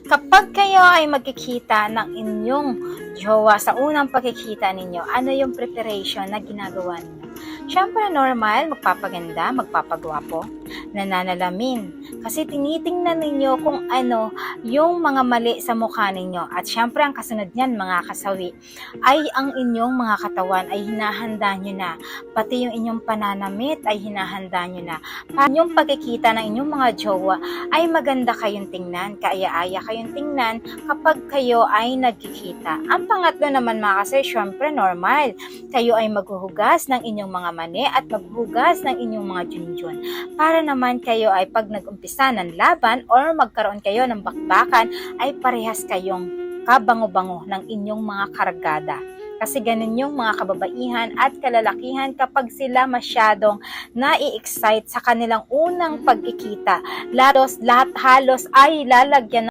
Kapag kayo ay magkikita ng inyong jowa sa unang pagkikita ninyo, ano yung preparation na ginagawa ninyo? Siyempre normal, magpapaganda, magpapagwapo, nananalamin. Kasi tinitingnan ninyo kung ano yung mga mali sa mukha ninyo. At siyempre ang kasunod niyan mga kasawi, ay ang inyong mga katawan ay hinahanda nyo na. Pati yung inyong pananamit ay hinahanda nyo na. Para yung pagkikita ng inyong mga jowa ay maganda kayong tingnan, kaaya-aya kayong tingnan kapag kayo ay nagkikita. Ang pangatlo naman mga kasi, syempre normal. Kayo ay maghuhugas ng inyong mga mani at maghuhugas ng inyong mga junjun. Para naman kayo ay pag nag-umpisa ng laban or magkaroon kayo ng bakbakan, ay parehas kayong kabango-bango ng inyong mga kargada. Kasi ganun yung mga kababaihan at kalalakihan kapag sila masyadong nai-excite sa kanilang unang pagkikita. Lahat halos ay lalagyan